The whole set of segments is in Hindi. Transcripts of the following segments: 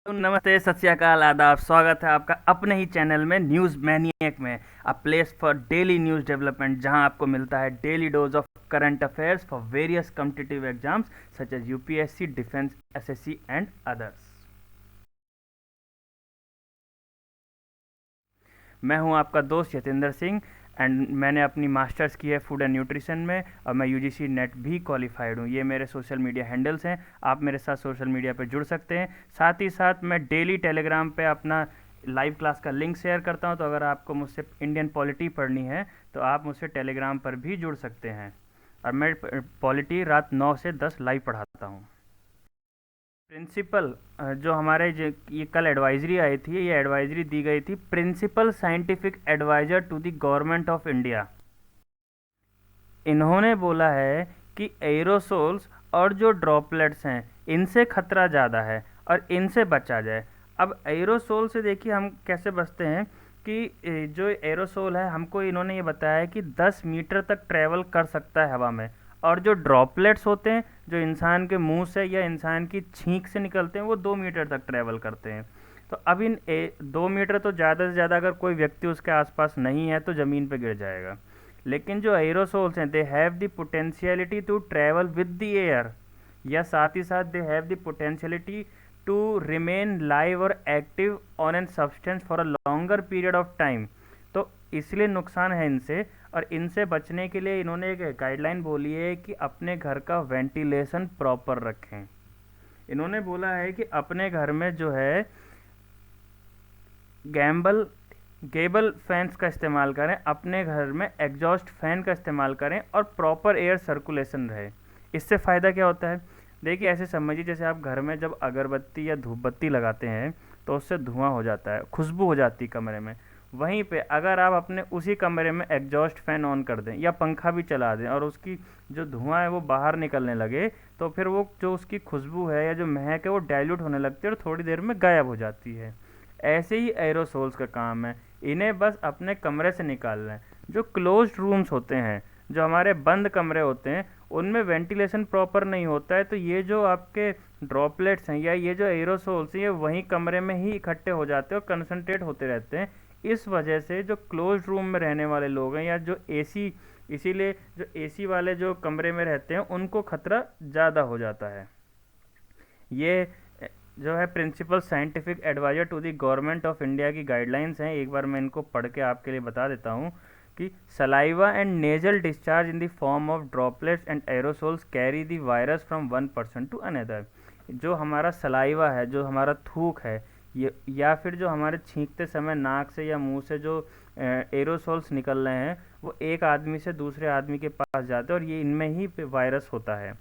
नमस्ते, सत श्री अकाल, आदाब। स्वागत है आपका अपने ही चैनल में न्यूज़ मैनिएक में। A place for daily news development, जहां आपको मिलता है daily dose of current affairs for various competitive exams such as UPSC, defence, SSC and others. मैं हूं आपका दोस्त यतेंद्र सिंह एंड मैंने अपनी मास्टर्स की है फूड एंड न्यूट्रिशन में, और मैं यूजीसी नेट भी क्वालिफाइड हूं। ये मेरे सोशल मीडिया हैंडल्स हैं। आप मेरे साथ सोशल मीडिया पे जुड़ सकते हैं। साथ ही साथ मैं डेली टेलीग्राम पे अपना लाइव क्लास का लिंक शेयर करता हूं, तो अगर आपको मुझसे इंडियन पॉलिटी पढ़नी है तो आप मुझसे टेलीग्राम पर भी जुड़ सकते हैं। और मैं पॉलिटी रात 9 से 10 लाइव पढ़ाता हूँ। प्रिंसिपल, जो हमारे ये कल एडवाइजरी आई थी, ये एडवाइजरी दी गई थी principal scientific adviser to the government of India. इन्होंने बोला है कि एरोसोल्स और जो ड्रॉपलेट्स हैं इनसे खतरा ज़्यादा है और इनसे बचा जाए। अब एरोसोल से देखिए हम कैसे बचते हैं कि जो एरोसोल है, हमको इन्होंने ये बताया है कि 10 मीटर तक ट्रैवल कर सकता है हवा में, और जो ड्रॉपलेट्स होते हैं जो इंसान के मुंह से या इंसान की छींक से निकलते हैं वो 2 मीटर तक ट्रैवल करते हैं। तो अब 2 मीटर तो ज़्यादा से ज़्यादा, अगर कोई व्यक्ति उसके आसपास नहीं है तो ज़मीन पे गिर जाएगा। लेकिन जो एरोसोल्स हैं, they have the potentiality to travel with the air, या साथ ही साथ they have the potentiality to remain live और active on an substance for a longer period of time. तो इसलिए नुकसान है इनसे, और इनसे बचने के लिए इन्होंने एक गाइडलाइन बोली है कि अपने घर का वेंटिलेशन प्रॉपर रखें। इन्होंने बोला है कि अपने घर में जो है गैम्बल गेबल फैंस का इस्तेमाल करें, अपने घर में एग्जॉस्ट फैन का इस्तेमाल करें और प्रॉपर एयर सर्कुलेशन रहे। इससे फ़ायदा क्या होता है? देखिए, ऐसे समझिए जैसे आप घर में जब अगरबत्ती या धूप बत्ती लगाते हैं तो उससे धुआं हो जाता है, खुशबू हो जाती है कमरे में। वहीं पे अगर आप अपने उसी कमरे में एग्जॉस्ट फैन ऑन कर दें या पंखा भी चला दें और उसकी जो धुआं है वो बाहर निकलने लगे, तो फिर वो जो उसकी खुशबू है या जो महक है वो डाइल्यूट होने लगती है और थोड़ी देर में गायब हो जाती है। ऐसे ही एरोसोल्स का काम है, इन्हें बस अपने कमरे से निकालना है। जो क्लोज्ड रूम्स होते हैं, जो हमारे बंद कमरे होते हैं, उनमें वेंटिलेशन प्रॉपर नहीं होता है, तो ये जो आपके ड्रॉपलेट्स हैं या ये जो एरोसोल्स हैं, ये वहीं कमरे में ही इकट्ठे हो जाते हैं और कंसंट्रेट होते रहते हैं। इस वजह से जो क्लोज रूम में रहने वाले लोग हैं या जो एसी, इसीलिए जो एसी वाले जो कमरे में रहते हैं उनको खतरा ज़्यादा हो जाता है। ये जो है principal scientific adviser to the government of India की गाइडलाइंस हैं। एक बार मैं इनको पढ़ के आपके लिए बता देता हूँ कि saliva and nasal discharge in the form of droplets and aerosols carry the virus from one person to another. जो हमारा सलाइवा है, जो हमारा थूक है, ये या फिर जो हमारे छींकते समय नाक से या मुंह से जो एरोसोल्स निकल रहे हैं, वो एक आदमी से दूसरे आदमी के पास जाते हैं और ये इनमें ही वायरस होता है।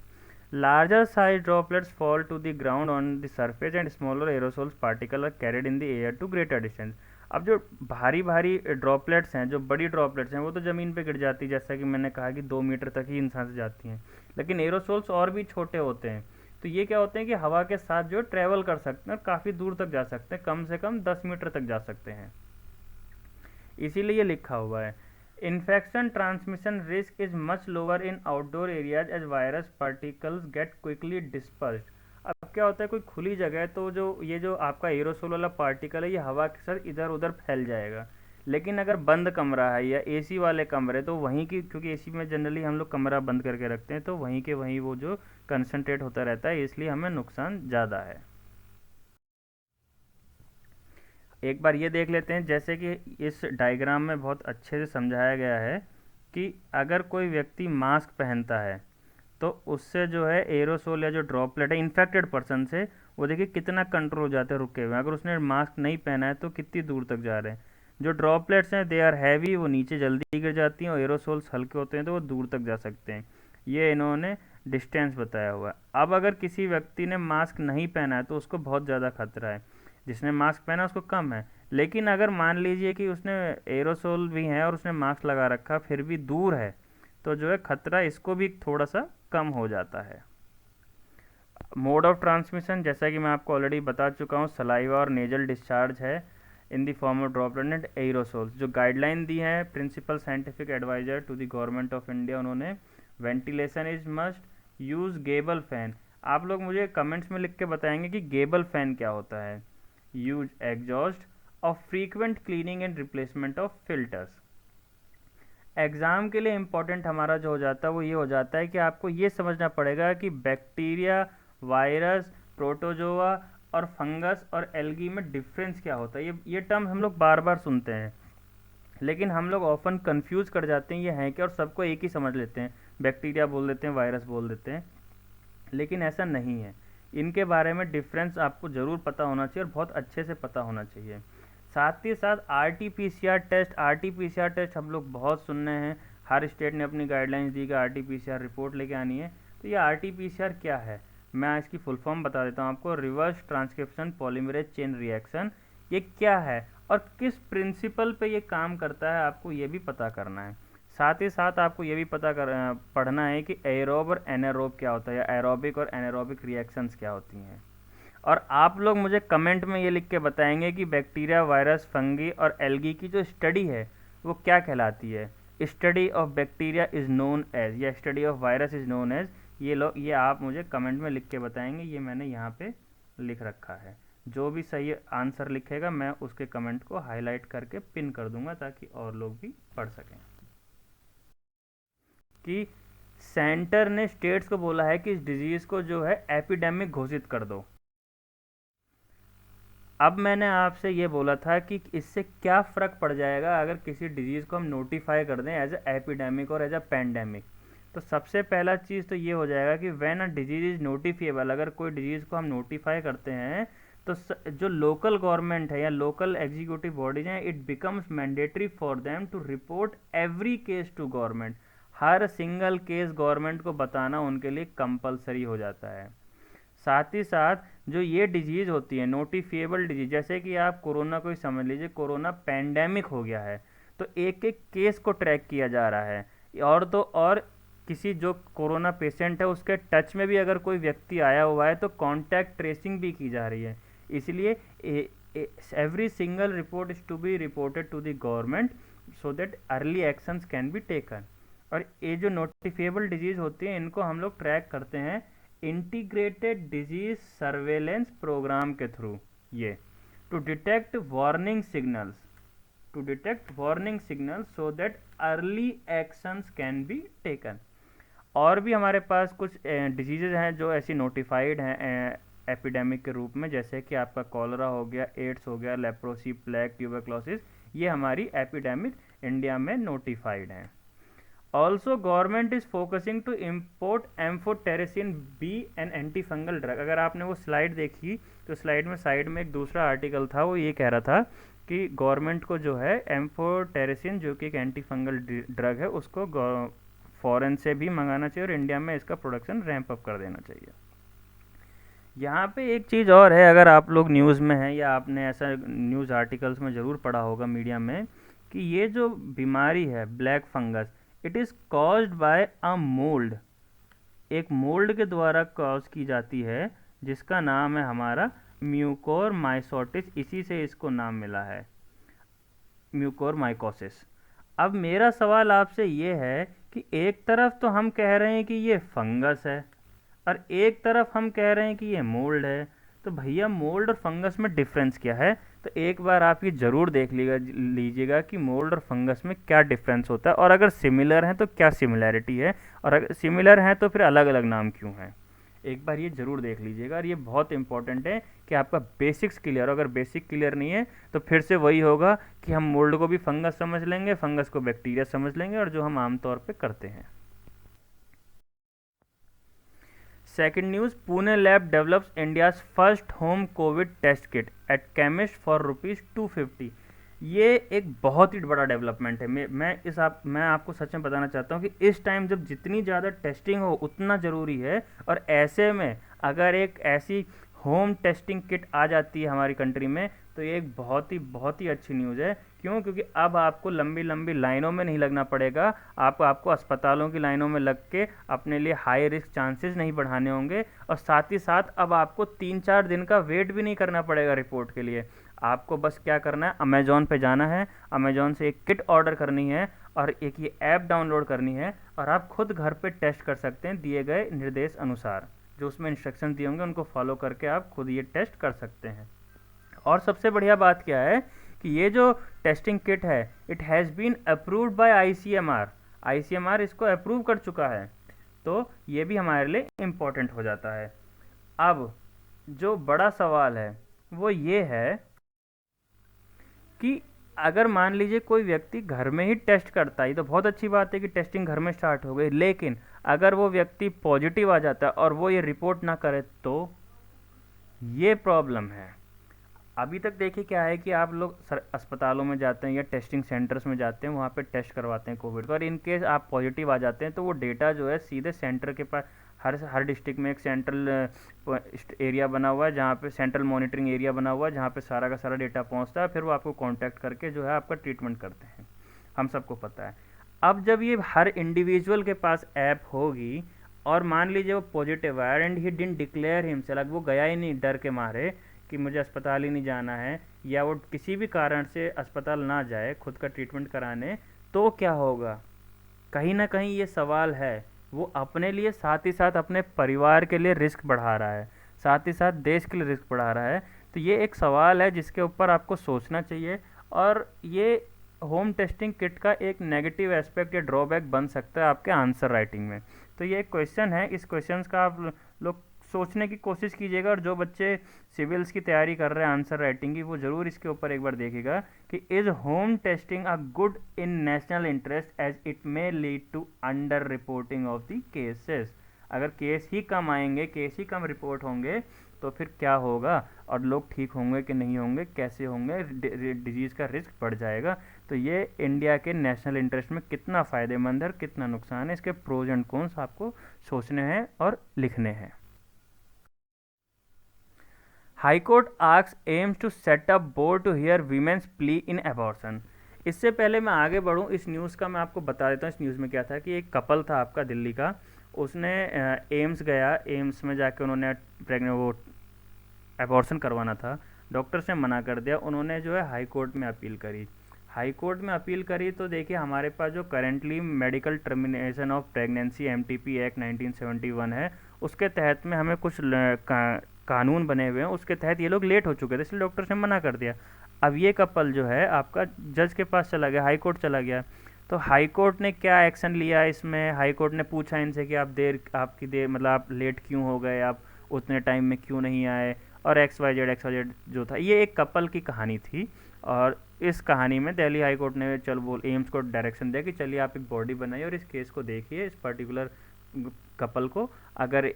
Larger size droplets fall to the ground on the surface and smaller aerosols particles are carried in the air to greater distance। अब जो भारी भारी ड्रॉपलेट्स हैं, जो बड़ी ड्रॉपलेट्स हैं, वो तो ज़मीन पे गिर जाती है, जैसा कि मैंने कहा कि 2 मीटर तक ही इंसान से जाती हैं। लेकिन एरोसोल्स और भी छोटे होते हैं, तो ये क्या होते हैं कि हवा के साथ जो ट्रैवल कर सकते हैं और काफ़ी दूर तक जा सकते हैं, कम से कम 10 मीटर तक जा सकते हैं। इसीलिए लिखा हुआ है infection transmission risk is much lower in outdoor areas as virus particles get quickly dispersed. अब क्या होता है, कोई खुली जगह है तो जो ये जो आपका एरोसोल वाला पार्टिकल है ये हवा के साथ इधर उधर फैल जाएगा। लेकिन अगर बंद कमरा है या एसी वाले कमरे, तो वहीं की, क्योंकि एसी में जनरली हम लोग कमरा बंद करके रखते हैं, तो वहीं के वहीं वो जो कंसनट्रेट होता रहता है, इसलिए हमें नुकसान ज़्यादा है। एक बार ये देख लेते हैं, जैसे कि इस डायग्राम में बहुत अच्छे से समझाया गया है कि अगर कोई व्यक्ति मास्क पहनता है तो उससे जो है एरोसोल या जो ड्रॉपलेट है इन्फेक्टेड पर्सन से, वो देखिए कितना कंट्रोल हो जाते हैं रुके हुए। अगर उसने मास्क नहीं पहना है तो कितनी दूर तक जा रहे हैं। जो ड्रॉपलेट्स हैं दे आर हैवी, वो नीचे जल्दी गिर जाती हैं, और एरोसोल्स हल्के होते हैं तो वो दूर तक जा सकते हैं। ये इन्होंने डिस्टेंस बताया हुआ है। अब अगर किसी व्यक्ति ने मास्क नहीं पहना है तो उसको बहुत ज़्यादा खतरा है, जिसने मास्क पहना उसको कम है। लेकिन अगर मान लीजिए कि उसने एरोसोल भी है और उसने मास्क लगा रखा फिर भी दूर है, तो जो है खतरा इसको भी थोड़ा सा कम हो जाता है। मोड ऑफ ट्रांसमिशन, जैसा कि मैं आपको ऑलरेडी बता चुका हूँ, सलाइवा और नेजल डिस्चार्ज है in the form of droplet and aerosols. जो गाइडलाइन दी है principal scientific adviser to the government of India, उन्होंने ventilation is must use gable fan. आप लोग मुझे कमेंट्स में लिख के बताएंगे कि गेबल फैन क्या होता है। यूज एग्जॉस्ट और frequent cleaning and replacement of filters. Exam के लिए इम्पोर्टेंट हमारा जो हो जाता है वो ये हो जाता है कि आपको ये समझना पड़ेगा कि बैक्टीरिया, वायरस, प्रोटोजोआ और फंगस और एल्गी में डिफरेंस क्या होता है। ये टर्म हम लोग बार बार सुनते हैं, लेकिन हम लोग ऑफन कंफ्यूज कर जाते हैं ये हैं क्या, और सबको एक ही समझ लेते हैं, बैक्टीरिया बोल देते हैं, वायरस बोल देते हैं, लेकिन ऐसा नहीं है। इनके बारे में डिफरेंस आपको ज़रूर पता होना चाहिए और बहुत अच्छे से पता होना चाहिए। साथ ही साथ RT-PCR टेस्ट हम लोग बहुत सुन रहे हैं, हर स्टेट ने अपनी गाइडलाइंस दी कि RT-PCR रिपोर्ट लेके आनी है। तो ये RT-PCR क्या है, मैं इसकी फुल फॉर्म बता देता हूँ आपको। Reverse transcription polymerase chain reaction, ये क्या है और किस प्रिंसिपल पे ये काम करता है, आपको ये भी पता करना है। साथ ही साथ आपको ये भी पढ़ना है कि एरोब और एनारोब क्या होता है, या एरोबिक और एनारोबिक रिएक्शंस क्या होती हैं। और आप लोग मुझे कमेंट में ये लिख के बताएंगे कि बैक्टीरिया, वायरस, फंगी और एल्गी की जो स्टडी है वो क्या कहलाती है। Study of bacteria is known as, या study of virus is known as. ये आप मुझे कमेंट में लिख के बताएंगे, ये मैंने यहाँ पे लिख रखा है। जो भी सही आंसर लिखेगा मैं उसके कमेंट को हाईलाइट करके पिन कर दूंगा ताकि और लोग भी पढ़ सकें। कि सेंटर ने स्टेट्स को बोला है कि इस डिजीज़ को जो है एपिडेमिक घोषित कर दो। अब मैंने आपसे ये बोला था कि इससे क्या फ़र्क पड़ जाएगा अगर किसी डिजीज़ को हम नोटिफाई कर दें एज ए एपिडेमिक और एज ए पैंडेमिक। तो सबसे पहला चीज़ तो ये हो जाएगा कि व्हेन अ डिजीज़ इज़ नोटिफिएबल, अगर कोई डिजीज़ को हम नोटिफाई करते हैं तो जो लोकल गवर्नमेंट है या लोकल एग्जीक्यूटिव बॉडीज हैं, it becomes mandatory for them to report every case to government. हर सिंगल केस गवर्नमेंट को बताना उनके लिए कंपलसरी हो जाता है। साथ ही साथ जो ये डिजीज़ होती है नोटिफिएबल डिजीज, जैसे कि आप कोरोना को ही समझ लीजिए, कोरोना पैंडेमिक हो गया है तो एक एक केस को ट्रैक किया जा रहा है। और तो और किसी जो कोरोना पेशेंट है उसके टच में भी अगर कोई व्यक्ति आया हुआ है तो कांटेक्ट ट्रेसिंग भी की जा रही है। इसलिए every single report is to be reported to the government so that early actions can be taken. और ये जो नोटिफिएबल डिजीज़ होती है इनको हम लोग ट्रैक करते हैं इंटीग्रेटेड डिजीज सर्वेलेंस प्रोग्राम के थ्रू, ये to detect warning signals so that early actions can be taken. और भी हमारे पास कुछ डिजीज़ हैं जो ऐसी नोटिफाइड हैं एपिडेमिक के रूप में, जैसे कि आपका कॉलरा हो गया, एड्स हो गया, लेप्रोसी, प्लेग, ट्यूबरक्लोसिस, ये हमारी एपिडेमिक इंडिया में नोटिफाइड हैं। Also government is focusing to import amphotericin B an anti fungal drug. अगर आपने वो स्लाइड देखी तो स्लाइड में साइड में एक दूसरा आर्टिकल था, वो ये कह रहा था कि गवर्नमेंट को जो है एम्फोटेरेसिन जो कि एक एंटी फंगल ड्रग है उसको फॉरेन से भी मंगाना चाहिए और इंडिया में इसका प्रोडक्शन रैंप अप कर देना चाहिए। यहाँ पे एक चीज़ और है, अगर आप लोग न्यूज़ में हैं या आपने ऐसा न्यूज़ आर्टिकल्स में ज़रूर पढ़ा होगा मीडिया में, कि ये जो बीमारी है black fungus, it is caused by a mould. एक मोल्ड के द्वारा कॉज की जाती है जिसका नाम है हमारा म्यूकोरमाइकोसिस, इसी से इसको नाम मिला है म्यूकोरमाइकोसिस। अब मेरा सवाल आपसे ये है कि एक तरफ तो हम कह रहे हैं कि ये फंगस है और एक तरफ हम कह रहे हैं कि ये मोल्ड है, तो भैया मोल्ड और फंगस में डिफरेंस क्या है? तो एक बार आप ये ज़रूर देख लीजिएगा कि मोल्ड और फंगस में क्या डिफरेंस होता है, और अगर सिमिलर हैं तो क्या सिमिलैरिटी है, और अगर सिमिलर हैं तो फिर अलग अलग नाम क्यों हैं। एक बार ये ज़रूर देख लीजिएगा, और ये बहुत इंपॉर्टेंट है कि आपका बेसिक्स क्लियर हो। अगर बेसिक क्लियर नहीं है तो फिर से वही होगा कि हम मोल्ड को भी फंगस समझ लेंगे, फंगस को बैक्टीरिया समझ लेंगे, और जो हम आमतौर पर करते हैं। Second news, Pune lab develops India's first home covid test kit at chemist for ₹250। ये एक बहुत ही बड़ा डेवलपमेंट है। मैं आपको सच में बताना चाहता हूँ कि इस टाइम जब जितनी ज़्यादा टेस्टिंग हो उतना ज़रूरी है, और ऐसे में अगर एक ऐसी होम टेस्टिंग किट आ जाती है हमारी कंट्री में तो ये एक बहुत ही अच्छी न्यूज़ है। क्यों? क्योंकि अब आपको लंबी लंबी लाइनों में नहीं लगना पड़ेगा, आपको अस्पतालों की लाइनों में लग के अपने लिए हाई रिस्क चांसेस नहीं बढ़ाने होंगे, और साथ ही साथ अब आपको 3-4 दिन का वेट भी नहीं करना पड़ेगा रिपोर्ट के लिए। आपको बस क्या करना है, अमेजोन पे जाना है, अमेजोन से एक किट ऑर्डर करनी है और एक ये ऐप डाउनलोड करनी है, और आप खुद घर पे टेस्ट कर सकते हैं दिए गए निर्देश अनुसार। जो उसमें इंस्ट्रक्शन दिए होंगे उनको फॉलो करके आप खुद ये टेस्ट कर सकते हैं। और सबसे बढ़िया बात क्या है कि ये जो टेस्टिंग किट है it has been approved by ICMR, ICMR इसको अप्रूव कर चुका है, तो ये भी हमारे लिए इम्पोर्टेंट हो जाता है। अब जो बड़ा सवाल है वो ये है कि अगर मान लीजिए कोई व्यक्ति घर में ही टेस्ट करता है, तो बहुत अच्छी बात है कि टेस्टिंग घर में स्टार्ट हो गई, लेकिन अगर वो व्यक्ति पॉजिटिव आ जाता है और वो ये रिपोर्ट ना करे तो ये प्रॉब्लम है। अभी तक देखिए क्या है कि आप लोग अस्पतालों में जाते हैं या टेस्टिंग सेंटर्स में जाते हैं, वहाँ पे टेस्ट करवाते हैं कोविड का, और इन केस आप पॉजिटिव आ जाते हैं तो वो डेटा जो है सीधे सेंटर के पास, हर डिस्ट्रिक्ट में एक सेंट्रल एरिया बना हुआ है, जहाँ पे सेंट्रल मॉनिटरिंग एरिया बना हुआ है, जहाँ पे सारा का सारा डेटा पहुँचता है, फिर वो आपको कॉन्टैक्ट करके जो है आपका ट्रीटमेंट करते हैं, हम सबको पता है। अब जब ये हर इंडिविजुअल के पास ऐप होगी और मान लीजिए वो पॉजिटिव आया and he didn't declare himself, वो गया ही नहीं डर के मारे कि मुझे अस्पताल ही नहीं जाना है, या वो किसी भी कारण से अस्पताल ना जाए खुद का ट्रीटमेंट कराने, तो क्या होगा? कहीं ना कहीं ये सवाल है, वो अपने लिए साथ ही साथ अपने परिवार के लिए रिस्क बढ़ा रहा है, साथ ही साथ देश के लिए रिस्क बढ़ा रहा है। तो ये एक सवाल है जिसके ऊपर आपको सोचना चाहिए, और ये होम टेस्टिंग किट का एक नेगेटिव एस्पेक्ट या ड्रॉबैक बन सकता है आपके आंसर राइटिंग में। तो ये एक क्वेश्चन है, इस क्वेश्चन का आप लोग सोचने की कोशिश कीजिएगा, और जो बच्चे सिविल्स की तैयारी कर रहे हैं आंसर राइटिंग की, वो ज़रूर इसके ऊपर एक बार देखिएगा कि is home testing a good in national interest as it may lead to under reporting of the cases. अगर केस ही कम आएंगे, केस ही कम रिपोर्ट होंगे, तो फिर क्या होगा, और लोग ठीक होंगे कि नहीं होंगे, कैसे होंगे, डिजीज़ का रिस्क बढ़ जाएगा। तो ये इंडिया के नेशनल इंटरेस्ट में कितना फ़ायदेमंद है और कितना नुकसान है, इसके प्रोज एंड कॉन्स आपको सोचने हैं और लिखने हैं। High court asks AIIMS to set up board to hear women's plea in abortion. इससे पहले मैं आगे बढ़ूं, इस न्यूज़ का मैं आपको बता देता हूँ। इस न्यूज़ में क्या था कि एक कपल था आपका दिल्ली का, उसने एम्स गया, एम्स में जाके उन्होंने वो अबॉर्शन करवाना था, डॉक्टर से मना कर दिया, उन्होंने जो है हाई कोर्ट में अपील करी। हाई कोर्ट में अपील करी तो देखिए हमारे पास जो currently medical termination of pregnancy MTP act 1971 है, उसके तहत में हमें कुछ कानून बने हुए हैं, उसके तहत ये लोग लेट हो चुके थे, इसलिए डॉक्टर ने मना कर दिया। अब ये कपल जो है आपका जज के पास चला गया, हाई कोर्ट चला गया। तो हाई कोर्ट ने क्या एक्शन लिया इसमें? हाई कोर्ट ने पूछा इनसे कि आपकी देर मतलब आप लेट क्यों हो गए, आप उतने टाइम में क्यों नहीं आए, और XYZ जो था, ये एक कपल की कहानी थी। और इस कहानी में दिल्ली हाई कोर्ट ने एम्स को डायरेक्शन दिया कि चलिए आप एक बॉडी बनाइए और इस केस को देखिए, इस पर्टिकुलर कपल को अगर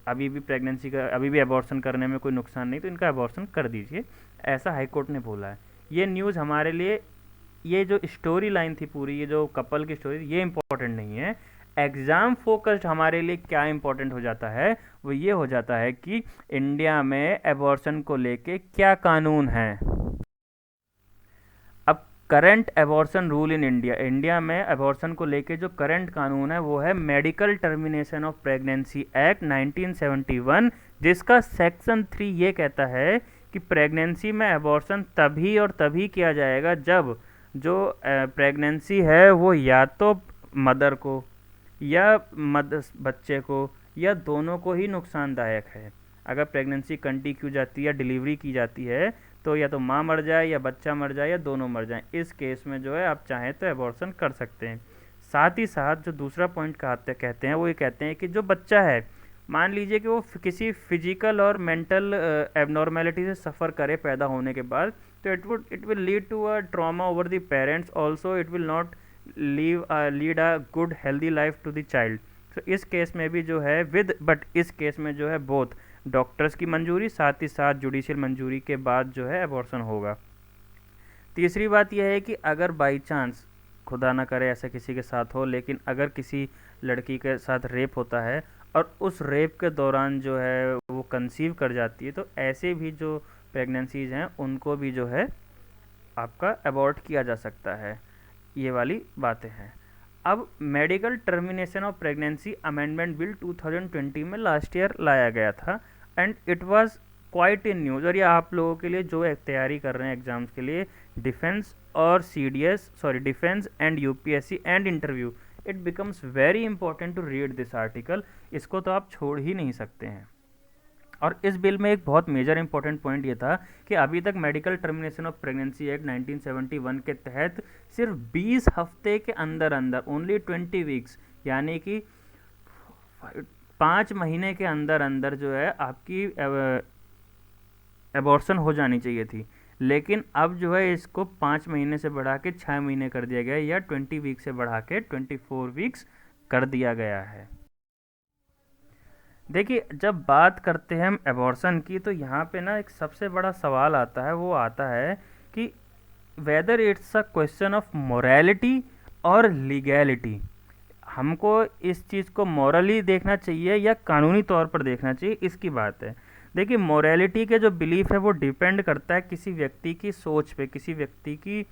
अभी भी प्रेगनेंसी का, अभी भी अबॉर्शन करने में कोई नुकसान नहीं, तो इनका अबॉर्शन कर दीजिए, ऐसा हाई कोर्ट ने बोला है। ये न्यूज़ हमारे लिए, ये जो स्टोरी लाइन थी पूरी, ये जो कपल की स्टोरी, ये इम्पोर्टेंट नहीं है। एग्ज़ाम फोकस्ड हमारे लिए क्या इम्पोर्टेंट हो जाता है, वो ये हो जाता है कि इंडिया में अबॉर्शन को लेके क्या कानून है। अब current abortion rule in India, India में अबॉर्शन को लेके जो करंट कानून है वो है medical termination of pregnancy act 1971, जिसका सेक्शन 3 ये कहता है कि प्रेगनेंसी में अबॉर्शन तभी और तभी किया जाएगा जब जो प्रेगनेंसी है वो या तो मदर को या बच्चे को या दोनों को ही नुकसानदायक है। अगर प्रेगनेंसी कंटिन्यू जाती है या डिलीवरी की जाती है तो या तो माँ मर जाए या बच्चा मर जाए या दोनों मर जाएं, इस केस में जो है आप चाहें तो एबॉर्शन कर सकते हैं। साथ ही साथ जो दूसरा पॉइंट कहते हैं वो ये कहते हैं कि जो बच्चा है, मान लीजिए कि वो किसी फिजिकल और मेंटल एबनॉर्मेलिटी से सफ़र करे पैदा होने के बाद, तो it will lead to a trauma over the parents, also it will not lead a good healthy life to the child. तो इस केस में भी जो है इस केस में जो है बोथ डॉक्टर्स की मंजूरी साथ ही साथ जुडिशियल मंजूरी के बाद जो है अबॉर्शन होगा। तीसरी बात यह है कि अगर बाई चांस खुदा ना करे ऐसा किसी के साथ हो, लेकिन अगर किसी लड़की के साथ रेप होता है और उस रेप के दौरान जो है वो कंसीव कर जाती है, तो ऐसे भी जो प्रेगनेंसीज हैं उनको भी जो है आपका अबॉर्ट किया जा सकता है। ये वाली बातें हैं। अब medical termination of pregnancy amendment bill 2020 में लास्ट ईयर लाया गया था, and it was quite in news. और ये आप लोगों के लिए जो तैयारी कर रहे हैं एग्जाम्स के लिए, डिफेंस और defence and UPSC and interview, it becomes very important to read this article. इसको तो आप छोड़ ही नहीं सकते हैं। और इस बिल में एक बहुत मेजर इंपॉर्टेंट पॉइंट ये था कि अभी तक medical termination of pregnancy act 1971 के तहत सिर्फ 20 हफ्ते के अंदर अंदर, ओनली 20 वीक्स, यानी कि 5 महीने के अंदर अंदर जो है आपकी एबॉर्शन हो जानी चाहिए थी। लेकिन अब जो है इसको 5 महीने से बढ़ा के 6 महीने कर दिया गया है, या 20 वीक से बढ़ा के 24 वीक्स कर दिया गया है। देखिए, जब बात करते हैं हम एबॉर्शन की, तो यहाँ पे ना एक सबसे बड़ा सवाल आता है, वो आता है कि whether it's a question of morality और लीगैलिटी। हमको इस चीज़ को मॉरली देखना चाहिए या कानूनी तौर पर देखना चाहिए, इसकी बात है। देखिए, मोरालिटी के जो बिलीफ है वो डिपेंड करता है किसी व्यक्ति की सोच पे, किसी व्यक्ति की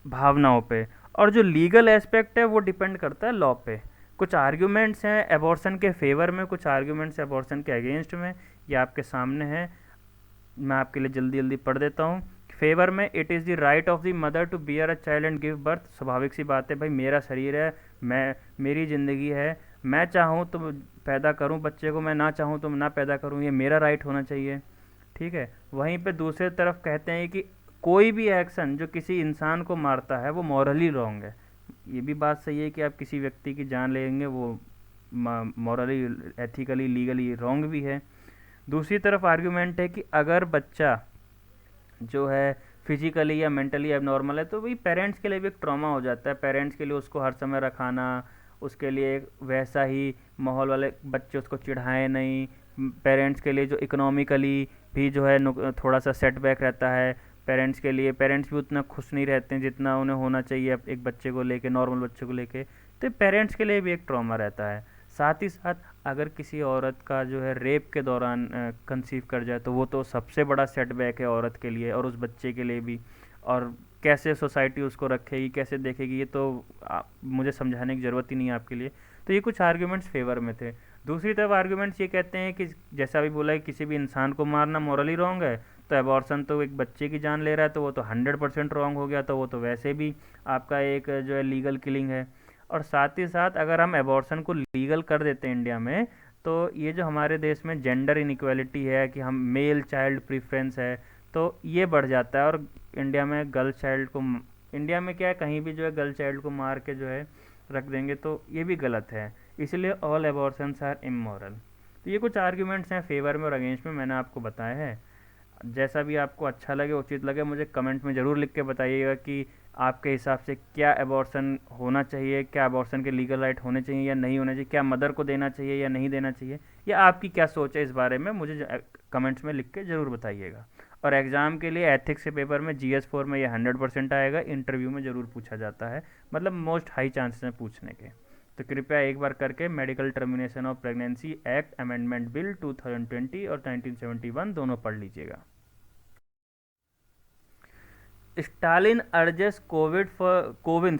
भावनाओं पे, और जो लीगल एस्पेक्ट है वो डिपेंड करता है लॉ पे। कुछ आर्ग्यूमेंट्स हैं एबॉर्शन के फेवर में, कुछ आर्ग्यूमेंट्स एबॉर्शन के अगेंस्ट में, ये आपके सामने है, मैं आपके लिए जल्दी जल्दी पढ़ देता हूँ। फेवर में, it is the right of the mother to bear a child and give birth. स्वाभाविक सी बात है भाई, मेरा शरीर है, मेरी ज़िंदगी है, मैं चाहूँ तो पैदा करूँ बच्चे को, मैं ना चाहूँ तो ना पैदा करूँ, ये मेरा राइट होना चाहिए। ठीक है। वहीं पे दूसरे तरफ कहते हैं कि कोई भी एक्शन जो किसी इंसान को मारता है वो मॉरली रॉन्ग है। ये भी बात सही है कि आप किसी व्यक्ति की जान लेंगे, वो मॉरली, एथिकली, लीगली रॉन्ग भी है। दूसरी तरफ आर्गुमेंट है कि अगर बच्चा जो है फिजिकली या मेंटली एबनॉर्मल है तो वही पेरेंट्स के लिए भी एक ट्रॉमा हो जाता है। पेरेंट्स के लिए उसको हर समय रखाना, उसके लिए एक वैसा ही माहौल वाले बच्चे उसको चिढ़ाएं नहीं। पेरेंट्स के लिए जो इकोनॉमिकली भी जो है थोड़ा सा सेटबैक रहता है पेरेंट्स के लिए, पेरेंट्स भी उतना खुश नहीं रहते हैं जितना उन्हें होना चाहिए एक बच्चे को लेके, नॉर्मल बच्चे को लेके, तो पेरेंट्स के लिए भी एक ट्रॉमा रहता है। साथ ही साथ अगर किसी औरत का जो है रेप के दौरान कंसीव कर जाए तो वो तो सबसे बड़ा सेटबैक है औरत के लिए और उस बच्चे के लिए भी। और कैसे सोसाइटी उसको रखेगी, कैसे देखेगी, ये तो मुझे समझाने की ज़रूरत ही नहीं है आपके लिए। तो ये कुछ आर्ग्यूमेंट्स फेवर में थे। दूसरी तरफ आर्ग्यूमेंट्स ये कहते हैं कि जैसा अभी बोला है किसी भी इंसान को मारना मॉरली रॉन्ग है, तो एबॉर्शन तो एक बच्चे की जान ले रहा है तो वो तो 100% रॉन्ग हो गया, तो वो तो वैसे भी आपका एक जो है लीगल किलिंग है। और साथ ही साथ अगर हम एबॉर्शन को लीगल कर देते हैं इंडिया में, तो ये जो हमारे देश में जेंडर इनइक्वालिटी है कि हम मेल चाइल्ड प्रेफरेंस है, तो ये बढ़ जाता है। और इंडिया में गर्ल चाइल्ड को, इंडिया में क्या है, कहीं भी जो है गर्ल चाइल्ड को मार के जो है रख देंगे, तो ये भी गलत है। इसलिए ऑल एबॉर्शंस आर इमोरल। तो ये कुछ आर्ग्यूमेंट्स हैं फेवर में और अगेंस्ट में, मैंने आपको बताया है। जैसा भी आपको अच्छा लगे, उचित लगे, मुझे कमेंट में ज़रूर लिख के बताइएगा कि आपके हिसाब से क्या एबॉर्शन होना चाहिए, क्या एबॉर्शन के लीगल राइट होने चाहिए या नहीं होने चाहिए, क्या मदर को देना चाहिए या नहीं देना चाहिए, या आपकी क्या सोच है इस बारे में, मुझे कमेंट्स में लिख के ज़रूर बताइएगा। और एग्ज़ाम के लिए एथिक्स के पेपर में GS4 में ये 100% आएगा, इंटरव्यू में ज़रूर पूछा जाता है, मतलब मोस्ट हाई चांसेस हैं पूछने के। तो कृपया एक बार करके medical termination of pregnancy act amendment bill 2020 और 1971 दोनों पढ़ लीजिएगा। Stalin urges Kovind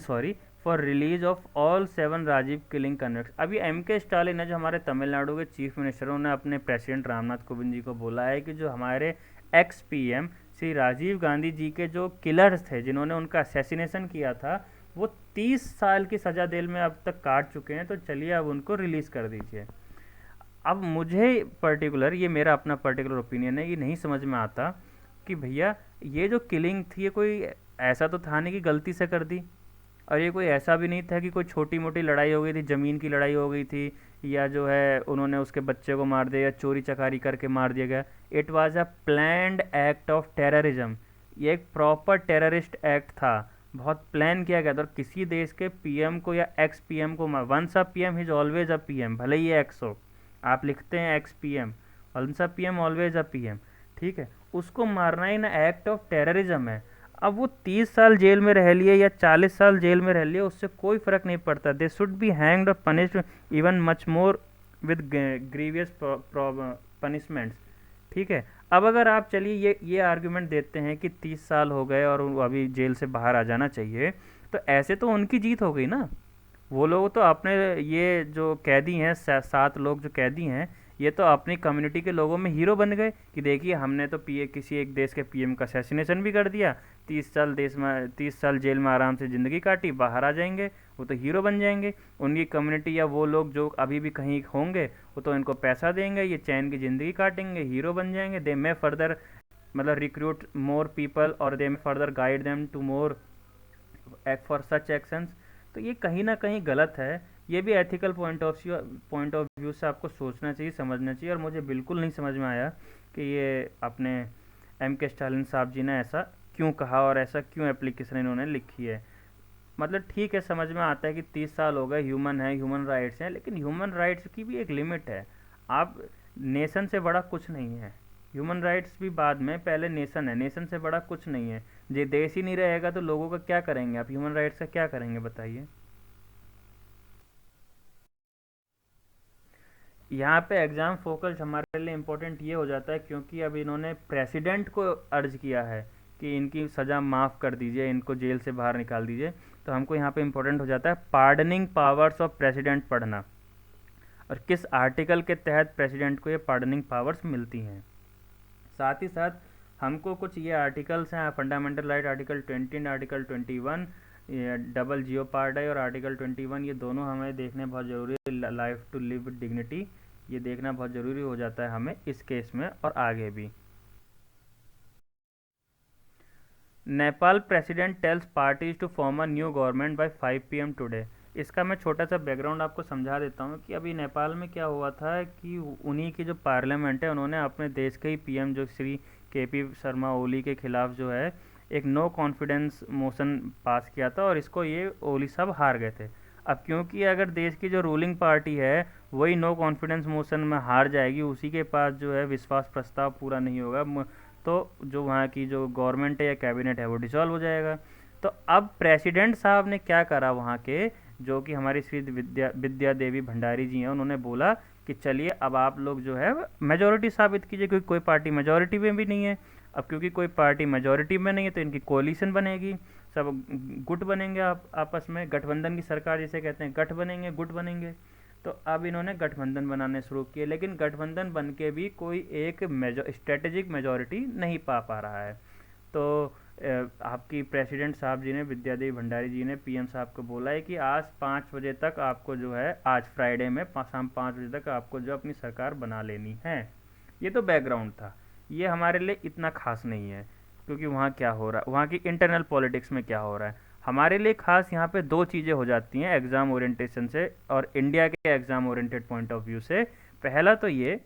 for release of all 7 Rajiv killing convicts. अभी MK स्टालिन है जो हमारे तमिलनाडु के चीफ मिनिस्टर, उन्होंने अपने प्रेसिडेंट रामनाथ कोविंद जी को बोला है कि जो हमारे एक्स PM श्री राजीव गांधी जी के जो किलर्स थे जिन्होंने उनका असैसिनेशन किया था, वो 30 साल की सज़ा जेल में अब तक काट चुके हैं, तो चलिए अब उनको रिलीज़ कर दीजिए। अब मुझे पर्टिकुलर, ये मेरा अपना पर्टिकुलर ओपिनियन है, ये नहीं समझ में आता कि भैया ये जो किलिंग थी ये कोई ऐसा तो था नहीं कि गलती से कर दी, और ये कोई ऐसा भी नहीं था कि कोई छोटी मोटी लड़ाई हो गई थी, ज़मीन की लड़ाई हो गई थी, या जो है उन्होंने उसके बच्चे को मार दिया या चोरी चकारी करके मार दिया गया। It was a planned act of terrorism. ये एक प्रॉपर टेररिस्ट एक्ट था, बहुत प्लान किया गया था। और किसी देश के PM को या एक्स PM को once a PM is always a PM, भले ही ये एक्स हो, आप लिखते हैं ex PM, once a PM always a PM, ठीक है, उसको मारना ही ना एक्ट ऑफ टेररिज्म है। अब वो 30 साल जेल में रह लिए या 40 साल जेल में रह लिए, उससे कोई फ़र्क नहीं पड़ता। दे शुड बी हैंग्ड और punished even much more with grievous punishments, ठीक है। अब अगर आप चलिए ये आर्ग्यूमेंट देते हैं कि 30 साल हो गए और अभी जेल से बाहर आ जाना चाहिए, तो ऐसे तो उनकी जीत हो गई ना। वो लोग तो अपने, ये जो कैदी हैं 7 लोग जो कैदी हैं, ये तो अपनी कम्युनिटी के लोगों में हीरो बन गए कि देखिए हमने तो पीए किसी एक देश के पीएम का असैसिनेशन भी कर दिया, 30 साल देश में 30 साल जेल में आराम से ज़िंदगी काटी, बाहर आ जाएंगे, वो तो हीरो बन जाएंगे। उनकी कम्युनिटी या वो लोग जो अभी भी कहीं होंगे वो तो इनको पैसा देंगे, ये चैन की ज़िंदगी काटेंगे, हीरो बन जाएंगे। दे मे फर्दर मतलब रिक्रूट मोर पीपल और they may further guide them to more act for such actions. तो ये कहीं ना कहीं गलत है। ये भी एथिकल पॉइंट ऑफ व्यू से आपको सोचना चाहिए, समझना चाहिए। और मुझे बिल्कुल नहीं समझ में आया कि ये अपने M.K. स्टालिन साहब जी ने ऐसा क्यों कहा और ऐसा क्यों एप्लीकेशन इन्होंने लिखी है। मतलब ठीक है, समझ में आता है कि 30 साल हो गए, ह्यूमन है, ह्यूमन राइट्स हैं, लेकिन ह्यूमन राइट्स की भी एक लिमिट है। आप नेशन से बड़ा कुछ नहीं है। ह्यूमन राइट्स भी बाद में, पहले नेशन है, नेशन से बड़ा कुछ नहीं है। ये देश ही नहीं रहेगा तो लोगों का क्या करेंगे आप, ह्यूमन राइट्स का क्या करेंगे बताइए। यहाँ पे एग्ज़ाम फोकस हमारे लिए इम्पोर्टेंट ये हो जाता है क्योंकि अब इन्होंने प्रेसिडेंट को अर्ज किया है कि इनकी सज़ा माफ़ कर दीजिए, इनको जेल से बाहर निकाल दीजिए। तो हमको यहाँ पे इम्पोर्टेंट हो जाता है पार्डनिंग पावर्स ऑफ प्रेसिडेंट पढ़ना, और किस आर्टिकल के तहत प्रेसिडेंट को ये पार्डनिंग पावर्स मिलती हैं। साथ ही साथ हमको कुछ ये आर्टिकल्स हैं, fundamental right article 20 and article 21, ये डबल जियो पार्ट है, और आर्टिकल 21, ये दोनों हमें देखने बहुत ज़रूरी है। Life to live with dignity, ये देखना बहुत ज़रूरी हो जाता है हमें इस केस में और आगे भी। Nepal president tells parties to form a new government by 5 PM today. इसका मैं छोटा सा बैकग्राउंड आपको समझा देता हूँ कि अभी नेपाल में क्या हुआ था कि उन्हीं की जो पार्लियामेंट है उन्होंने अपने देश के ही पीएम जो श्री KP शर्मा ओली के खिलाफ जो है एक नो कॉन्फिडेंस मोशन पास किया था, और इसको ये ओली साहब हार गए थे। अब क्योंकि अगर देश की जो रूलिंग पार्टी है वही नो कॉन्फिडेंस मोशन में हार जाएगी, उसी के पास जो है विश्वास प्रस्ताव पूरा नहीं होगा, तो जो वहाँ की जो गवर्नमेंट है या कैबिनेट है वो डिसॉल्व हो जाएगा। तो अब प्रेसिडेंट साहब ने क्या करा, वहाँ के जो कि हमारी श्री विद्या देवी भंडारी जी हैं, उन्होंने बोला कि चलिए अब आप लोग जो है मेजोरिटी साबित कीजिए, क्योंकि कोई पार्टी मेजोरिटी में भी नहीं है। अब क्योंकि कोई पार्टी मेजोरिटी में नहीं है तो इनकी कोalition बनेगी, सब गुट बनेंगे, आप आपस में गठबंधन की सरकार जिसे कहते हैं, गठ बनेंगे, गुट बनेंगे। तो अब इन्होंने गठबंधन बनाने शुरू किए, लेकिन गठबंधन बन के भी कोई एक स्ट्रेटेजिक मेजोरिटी नहीं पा रहा है। तो आपकी प्रेसिडेंट साहब जी ने, विद्यादेवी भंडारी जी ने PM साहब को बोला है कि आज 5 बजे तक आपको जो है, आज फ्राइडे में शाम 5 बजे तक आपको जो अपनी सरकार बना लेनी है। ये तो बैकग्राउंड था, ये हमारे लिए इतना खास नहीं है क्योंकि वहाँ क्या हो रहा है, वहाँ की इंटरनल पॉलिटिक्स में क्या हो रहा है। हमारे लिए खास यहाँ पे दो चीज़ें हो जाती हैं एग्ज़ाम ओरिएंटेशन से और इंडिया के exam oriented point of view से। पहला तो ये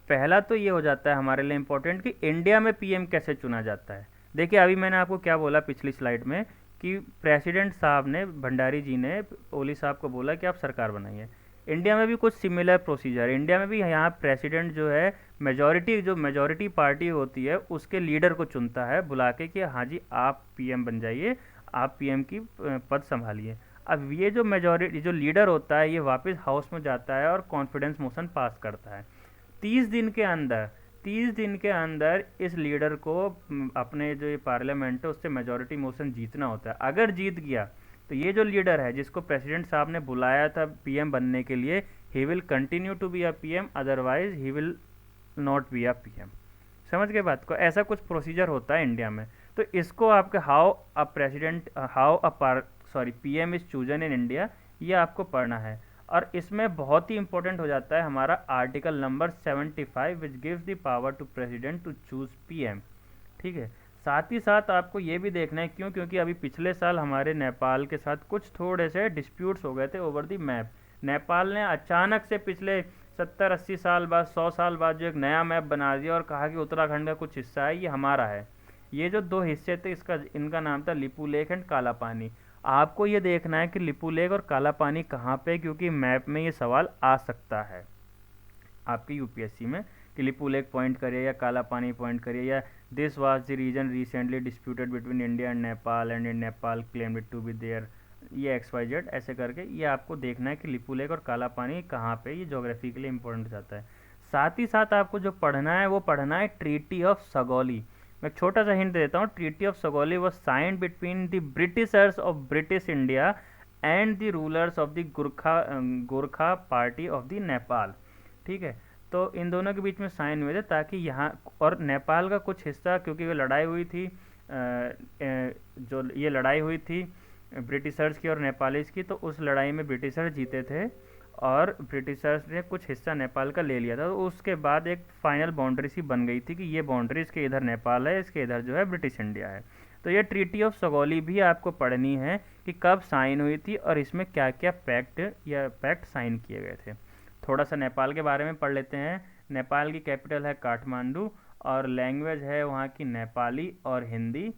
पहला तो ये हो जाता है हमारे लिए इम्पोर्टेंट कि इंडिया में PM कैसे चुना जाता है। देखिए अभी मैंने आपको क्या बोला पिछली स्लाइड में कि प्रेसिडेंट साहब ने, भंडारी जी ने ओली साहब को बोला कि आप सरकार बनाइए। इंडिया में भी कुछ सिमिलर प्रोसीजर है। इंडिया में भी यहाँ प्रेसिडेंट जो है मेजॉरिटी पार्टी होती है उसके लीडर को चुनता है बुला के कि हाँ जी आप PM बन जाइए, आप PM की पद संभालिए। अब ये जो मेजॉरिटी जो लीडर होता है ये वापस हाउस में जाता है और कॉन्फिडेंस मोशन पास करता है। 30 दिन के अंदर इस लीडर को अपने जो ये पार्लियामेंट है उससे मेजॉरिटी मोशन जीतना होता है। अगर जीत गया तो ये जो लीडर है जिसको प्रेसिडेंट साहब ने बुलाया था PM बनने के लिए, he will continue to be a PM, otherwise he will not be a PM। समझ गए बात को, ऐसा कुछ प्रोसीजर होता है इंडिया में। तो इसको आपके how a PM is chosen in India, ये आपको पढ़ना है। और इसमें बहुत ही इंपॉर्टेंट हो जाता है हमारा article number 75 which gives the power to president to choose PM। ठीक है, साथ ही साथ आपको ये भी देखना है क्यों, क्योंकि अभी पिछले साल हमारे नेपाल के साथ कुछ थोड़े से डिस्प्यूट्स हो गए थे ओवर द मैप। नेपाल ने अचानक से पिछले 70-80 साल बाद, 100 साल बाद जो एक नया मैप बना दिया और कहा कि उत्तराखंड का कुछ हिस्सा है ये हमारा है। ये जो दो हिस्से थे इनका नाम था लिपू लेक एंड काला पानी। आपको ये देखना है कि लिपू लेक और काला पानी कहाँ पे, क्योंकि मैप में ये सवाल आ सकता है आपकी UPSC में कि लिपू लेक पॉइंट करिए या काला पानी पॉइंट करिए, या this was the region recently disputed between India and Nepal and in Nepal claimed to be there, ये XYZ ऐसे करके। ये आपको देखना है कि लिपू लेक और काला पानी कहाँ पे, ये ज्योग्राफी के लिए इंपॉर्टेंट हो जाता है। साथ ही साथ आपको जो पढ़ना है वो पढ़ना है ट्रीटी ऑफ सगौली। मैं छोटा सा हिंट देता हूँ, treaty of Sugauli was signed between the Britishers of British India and the rulers of the Gorkha party of the Nepal. ठीक है, तो इन दोनों के बीच में साइन हुए थे ताकि यहाँ, और नेपाल का कुछ हिस्सा, क्योंकि वो लड़ाई हुई थी जो ये लड़ाई हुई थी ब्रिटिशर्स की और नेपालीज की, तो उस लड़ाई में ब्रिटिशर्स जीते थे और ब्रिटिशर्स ने कुछ हिस्सा नेपाल का ले लिया था। तो उसके बाद एक फाइनल बाउंड्री सी बन गई थी कि ये बाउंड्री इसके इधर नेपाल है, इसके इधर जो है ब्रिटिश इंडिया है। तो ये ट्रीटी ऑफ सगौली भी आपको पढ़नी है कि कब साइन हुई थी और इसमें क्या क्या पैक्ट साइन किए गए थे। थोड़ा सा नेपाल के बारे में पढ़ लेते हैं। नेपाल की कैपिटल है काठमांडू और लैंग्वेज है वहाँ की नेपाली और हिंदी,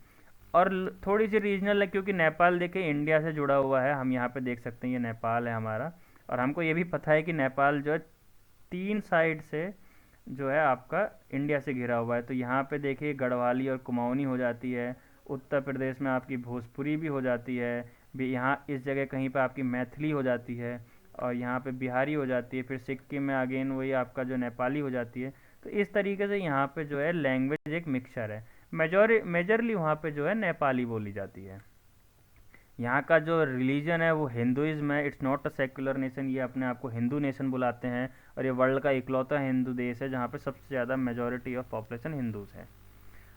और थोड़ी सी रीजनल है क्योंकि नेपाल देखिए इंडिया से जुड़ा हुआ है। हम यहाँ पे देख सकते हैं ये नेपाल है हमारा, और हमको ये भी पता है कि नेपाल जो है 3 साइड से जो है आपका इंडिया से घिरा हुआ है। तो यहाँ पे देखिए गढ़वाली और कुमाऊनी हो जाती है, उत्तर प्रदेश में आपकी भोजपुरी भी हो जाती है, भी यहाँ इस जगह कहीं पे आपकी मैथिली हो जाती है, और यहाँ पे बिहारी हो जाती है, फिर सिक्किम में अगेन वही आपका जो नेपाली हो जाती है। तो इस तरीके से यहाँ पे जो है लैंग्वेज एक मिक्सचर है। मेजरली वहाँ पे जो है नेपाली बोली जाती है। यहाँ का जो रिलीजन है वो हिंदुइज्म है। It's not a secular nation, ये अपने आप को हिंदू नेशन बुलाते हैं, और ये वर्ल्ड का इकलौता हिंदू देश है जहाँ पे सबसे ज़्यादा मेजॉरिटी ऑफ पॉपुलेशन हिंदूज है।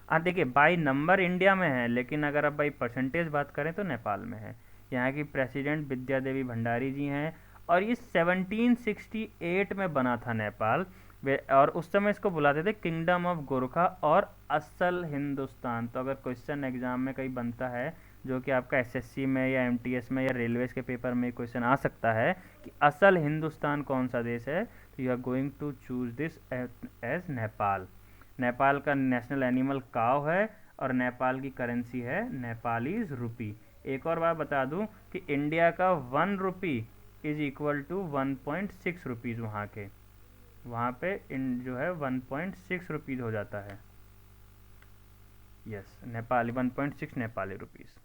हाँ देखिए, बाई नंबर इंडिया में है, लेकिन अगर आप बाई परसेंटेज बात करें तो नेपाल में है। यहाँ की प्रेसिडेंट विद्या देवी भंडारी जी हैं, और ये 1768 में बना था नेपाल, और उस समय इसको बुलाते थे किंगडम ऑफ गोरखा और असल हिंदुस्तान। तो अगर क्वेश्चन एग्जाम में कहीं बनता है, जो कि आपका एसएससी में या एमटीएस में या रेलवेज के पेपर में क्वेश्चन आ सकता है कि असल हिंदुस्तान कौन सा देश है, तो you are going to choose this as Nepal. Nepal का नेशनल एनिमल काव है, और नेपाल की करेंसी है नेपालीज रुपी। एक और बात बता दूं कि इंडिया का 1 rupee is equal to 1.6 rupees, वहाँ पे जो है 1.6 रुपीज़ हो जाता है। Yes, Nepali 1.6 Nepali rupees.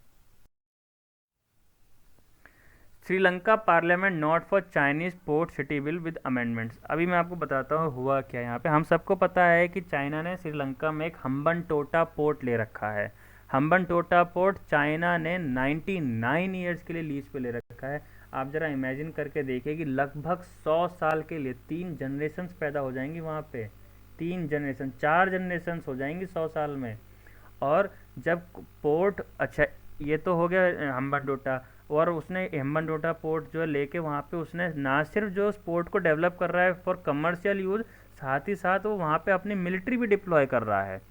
Sri Lanka parliament nod for Chinese port city bill with amendments. अभी मैं आपको बताता हूँ हुआ क्या यहाँ पे। हम सबको पता है कि चाइना ने श्रीलंका में एक हम्बनटोटा पोर्ट ले रखा है। हम्बनटोटा पोर्ट चाइना ने 99 ईयर्स के लिए लीज पे ले रखा है। आप ज़रा इमेजिन करके देखिए कि लगभग 100 साल के लिए 3 जनरेशन्स पैदा हो जाएंगी वहाँ पे, 3 जनरेशन, 4 जनरेशन्स हो जाएंगी 100 साल में। और जब पोर्ट, अच्छा ये तो हो गया हम्बनटोटा, और उसने हम्बनटोटा पोर्ट जो है लेके वहाँ पे उसने ना सिर्फ जो उस पोर्ट को डेवलप कर रहा है फॉर कमर्शियल यूज़, साथ ही साथ वो वहाँ पे अपनी मिलिट्री भी डिप्लॉय कर रहा है।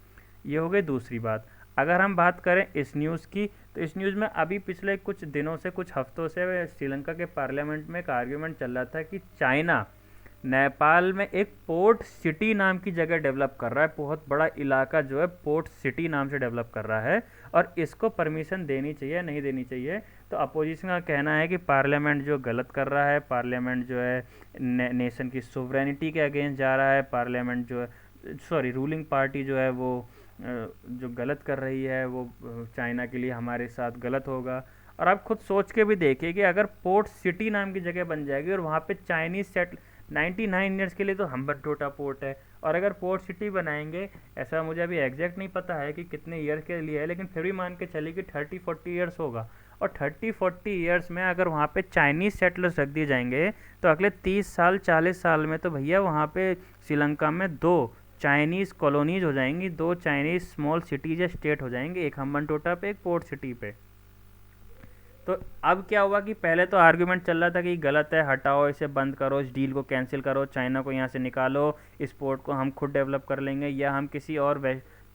ये हो गई दूसरी बात। अगर हम बात करें इस न्यूज़ की, तो इस न्यूज़ में अभी पिछले कुछ दिनों से, कुछ हफ्तों से श्रीलंका के पार्लियामेंट में एक आर्ग्यूमेंट चल रहा था कि चाइना नेपाल में एक पोर्ट सिटी नाम की जगह डेवलप कर रहा है, बहुत बड़ा इलाका जो है पोर्ट सिटी नाम से डेवलप कर रहा है, और इसको परमिशन देनी चाहिए नहीं देनी चाहिए। तो अपोजिशन का कहना है कि पार्लियामेंट जो गलत कर रहा है, पार्लियामेंट जो है नेशन की सोवरेनिटी के अगेंस्ट जा रहा है, पार्लियामेंट जो है, सॉरी, रूलिंग पार्टी जो है वो जो गलत कर रही है वो चाइना के लिए हमारे साथ गलत होगा। और आप खुद सोच के भी देखिए कि अगर पोर्ट सिटी नाम की जगह बन जाएगी और वहाँ पे चाइनीज सेट 99 ईयर्स के लिए, तो हम्बनटोटा पोर्ट है, और अगर पोर्ट सिटी बनाएंगे, ऐसा मुझे अभी एग्जैक्ट नहीं पता है कि कितने ईयर के लिए है, लेकिन फिर भी मान के चलिए कि 30-40 ईयर्स होगा, और 30-40 ईयर्स में अगर वहाँ पे चाइनीज़ सेटलर्स रख दिए जाएंगे, तो अगले 30 साल 40 साल में तो भैया वहाँ पे श्रीलंका में 2 चाइनीज़ कॉलोनीज हो जाएंगी, 2 चाइनीज़ स्मॉल सिटीज या स्टेट हो जाएंगे, एक हम्बनटोटा पे, एक पोर्ट सिटी पे। तो अब क्या हुआ कि पहले तो आर्गुमेंट चल रहा था कि गलत है, हटाओ इसे, बंद करो, इस डील को कैंसिल करो, चाइना को यहाँ से निकालो, इस पोर्ट को हम खुद डेवलप कर लेंगे, या हम किसी और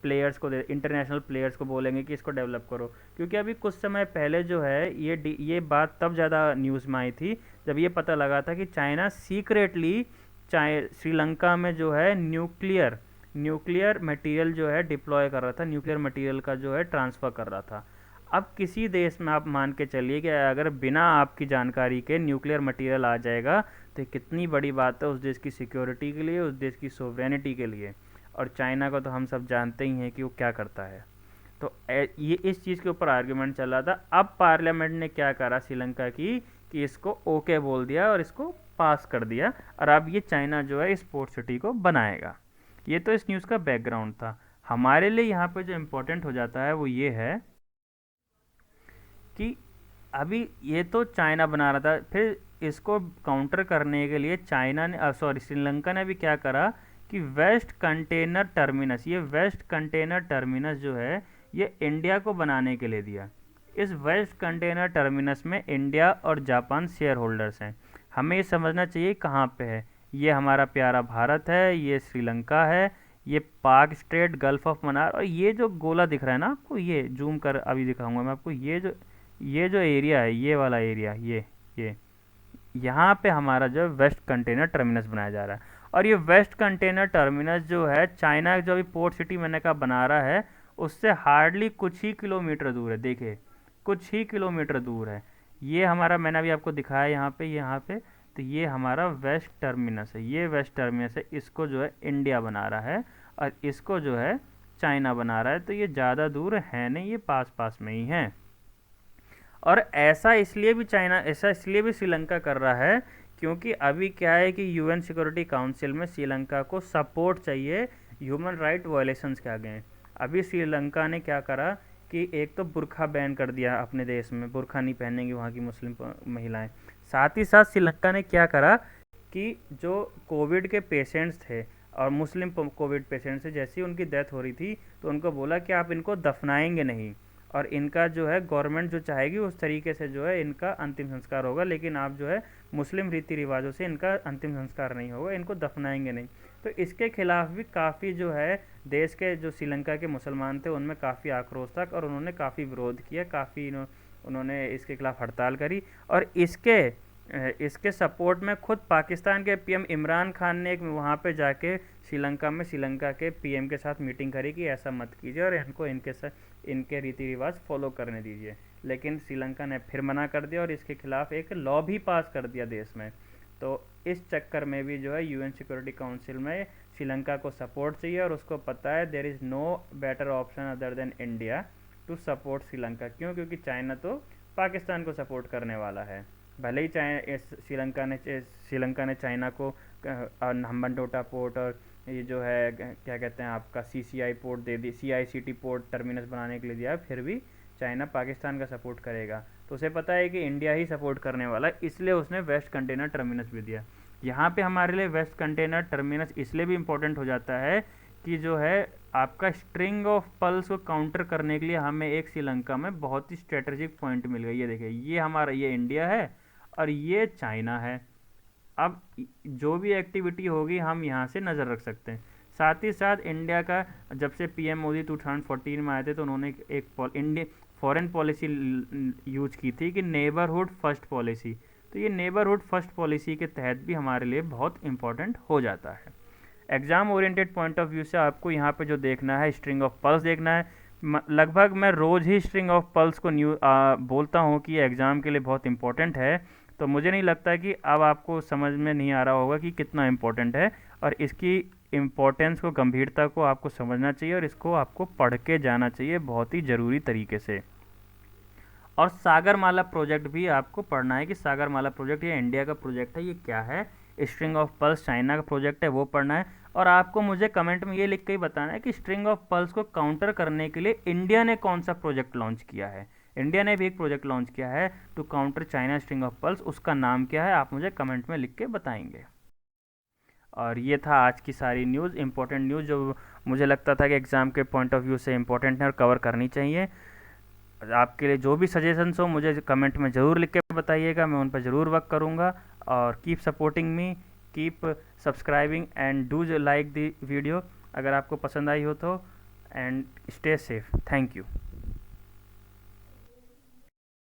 प्लेयर्स को, इंटरनेशनल प्लेयर्स को बोलेंगे कि इसको डेवलप करो। क्योंकि अभी कुछ समय पहले जो है ये बात तब ज़्यादा न्यूज़ में आई थी जब ये पता लगा था कि चाइना सीक्रेटली श्रीलंका में जो है न्यूक्लियर मटेरियल जो है डिप्लॉय कर रहा था, न्यूक्लियर मटेरियल का जो है ट्रांसफ़र कर रहा था। अब किसी देश में आप मान के चलिए कि अगर बिना आपकी जानकारी के न्यूक्लियर मटेरियल आ जाएगा, तो ये कितनी बड़ी बात है उस देश की सिक्योरिटी के लिए, उस देश की सोवरेनिटी के लिए। और चाइना को तो हम सब जानते ही हैं कि वो क्या करता है। तो ये इस चीज़ के ऊपर आर्ग्यूमेंट चल रहा था। अब पार्लियामेंट ने क्या करा श्रीलंका की कि इसको ओके बोल दिया और इसको पास कर दिया, और अब ये चाइना जो है इस पोर्ट सिटी को बनाएगा। ये तो इस न्यूज़ का बैकग्राउंड था। हमारे लिए यहाँ पे जो इम्पोर्टेंट हो जाता है वो ये है कि अभी ये तो चाइना बना रहा था, फिर इसको काउंटर करने के लिए चाइना ने श्रीलंका ने भी क्या करा कि वेस्ट कंटेनर टर्मिनस, ये वेस्ट कंटेनर टर्मिनस जो है ये इंडिया को बनाने के लिए दिया। इस वेस्ट कंटेनर टर्मिनस में इंडिया और जापान शेयर होल्डर्स हैं। हमें ये समझना चाहिए कहाँ पे है। ये हमारा प्यारा भारत है, ये श्रीलंका है, ये पाक स्ट्रेट, गल्फ ऑफ मन्नार, और ये जो गोला दिख रहा है ना आपको, ये जूम कर अभी दिखाऊंगा मैं आपको, ये जो एरिया है, ये वाला एरिया, ये यहाँ पे हमारा जो वेस्ट कंटेनर टर्मिनस बनाया जा रहा है। और ये वेस्ट कंटेनर टर्मिनस जो है चाइना जो अभी पोर्ट सिटी मैंने कहा बना रहा है, उससे हार्डली कुछ ही किलोमीटर दूर है। देखिए कुछ ही किलोमीटर दूर है। ये हमारा, मैंने अभी आपको दिखाया यहाँ पे, तो ये हमारा वेस्ट टर्मिनस है, ये वेस्ट टर्मिनस है। इसको जो है इंडिया बना रहा है और इसको जो है चाइना बना रहा है। तो ये ज़्यादा दूर है नहीं, ये पास पास में ही है। और ऐसा इसलिए भी श्रीलंका कर रहा है क्योंकि अभी क्या है कि यूएन सिक्योरिटी काउंसिल में श्रीलंका को सपोर्ट चाहिए ह्यूमन राइट वायलेशंस के आगे। अभी श्रीलंका ने क्या करा कि एक तो बुर्खा बैन कर दिया अपने देश में, बुर्खा नहीं पहनेंगी वहाँ की मुस्लिम महिलाएं। साथ ही साथ श्रीलंका ने क्या करा कि जो कोविड के पेशेंट्स थे और मुस्लिम कोविड पेशेंट्स थे, जैसे ही उनकी डेथ हो रही थी तो उनको बोला कि आप इनको दफनाएंगे नहीं, और इनका जो है गवर्नमेंट जो चाहेगी उस तरीके से जो है इनका अंतिम संस्कार होगा, लेकिन आप जो है मुस्लिम रीति रिवाजों से इनका अंतिम संस्कार नहीं होगा, इनको दफनाएंगे नहीं। तो इसके खिलाफ भी काफ़ी जो है देश के जो श्रीलंका के मुसलमान थे उनमें काफ़ी आक्रोश था और उन्होंने काफ़ी विरोध किया, काफ़ी उन्होंने इसके खिलाफ हड़ताल करी। और इसके सपोर्ट में खुद पाकिस्तान के पीएम इमरान खान ने वहाँ पे जाके श्रीलंका के पीएम के साथ मीटिंग करी कि ऐसा मत कीजिए और इनको इनके रीति रिवाज फॉलो करने दीजिए। लेकिन श्रीलंका ने फिर मना कर दिया और इसके खिलाफ एक लॉ भी पास कर दिया देश में। तो इस चक्कर में भी जो है यूएन सिक्योरिटी काउंसिल में श्रीलंका को सपोर्ट चाहिए और उसको पता है there is no better option other than India to support Sri Lanka. क्यों? क्योंकि चाइना तो पाकिस्तान को सपोर्ट करने वाला है। भले ही श्रीलंका ने चाइना को हम्बनटोटा पोर्ट और ये जो है क्या कहते हैं आपका सीसीआई पोर्ट दे दी, सीआईसीटी पोर्ट टर्मिनस बनाने के लिए दिया, फिर भी चाइना पाकिस्तान का सपोर्ट करेगा। तो उसे पता है कि इंडिया ही सपोर्ट करने वाला है, इसलिए उसने वेस्ट कंटेनर टर्मिनस भी दिया। यहाँ पे हमारे लिए वेस्ट कंटेनर टर्मिनस इसलिए भी इम्पोर्टेंट हो जाता है कि जो है आपका स्ट्रिंग ऑफ पल्स को काउंटर करने के लिए हमें एक श्रीलंका में बहुत ही स्ट्रेटेजिक पॉइंट मिल गई। ये देखिए, ये हमारा, ये इंडिया है और ये चाइना है। अब जो भी एक्टिविटी होगी हम यहाँ से नज़र रख सकते हैं। साथ ही साथ इंडिया का जब से पीएम मोदी 2014 में आए थे तो उन्होंने एक फॉरेन पॉलिसी यूज की थी कि नेबरहुड फर्स्ट पॉलिसी। तो ये नेबरहुड फर्स्ट पॉलिसी के तहत भी हमारे लिए बहुत इंपॉर्टेंट हो जाता है। Exam oriented point of view से आपको यहाँ पे जो देखना है स्ट्रिंग ऑफ पल्स देखना है। लगभग मैं रोज़ ही स्ट्रिंग ऑफ पल्स को बोलता हूँ कि ये एग्ज़ाम के लिए बहुत इंपॉर्टेंट है। तो मुझे नहीं लगता कि अब आपको समझ में नहीं आ रहा होगा कि कितना इम्पोर्टेंट है, और इसकी इम्पोर्टेंस को, गंभीरता को आपको समझना चाहिए और इसको आपको पढ़ के जाना चाहिए बहुत ही ज़रूरी तरीके से। और सागरमाला प्रोजेक्ट भी आपको पढ़ना है कि सागरमाला प्रोजेक्ट ये इंडिया का प्रोजेक्ट है, ये क्या है। स्ट्रिंग ऑफ पल्स चाइना का प्रोजेक्ट है, वो पढ़ना है। और आपको मुझे कमेंट में ये लिख के ही बताना है कि स्ट्रिंग ऑफ पल्स को काउंटर करने के लिए इंडिया ने कौन सा प्रोजेक्ट लॉन्च किया है। इंडिया ने भी एक प्रोजेक्ट लॉन्च किया है to counter China string of pearls, उसका नाम क्या है आप मुझे कमेंट में लिख के बताएंगे। और ये था आज की सारी न्यूज़, इंपॉर्टेंट न्यूज़ जो मुझे लगता था कि एग्ज़ाम के पॉइंट ऑफ व्यू से इंपॉर्टेंट है और कवर करनी चाहिए। आपके लिए जो भी सजेशंस हो मुझे कमेंट में ज़रूर लिख के बताइएगा, मैं उन पर ज़रूर वर्क करूँगा। और keep supporting me, keep subscribing and do like the video अगर आपको पसंद आई हो तो, and stay safe. Thank you.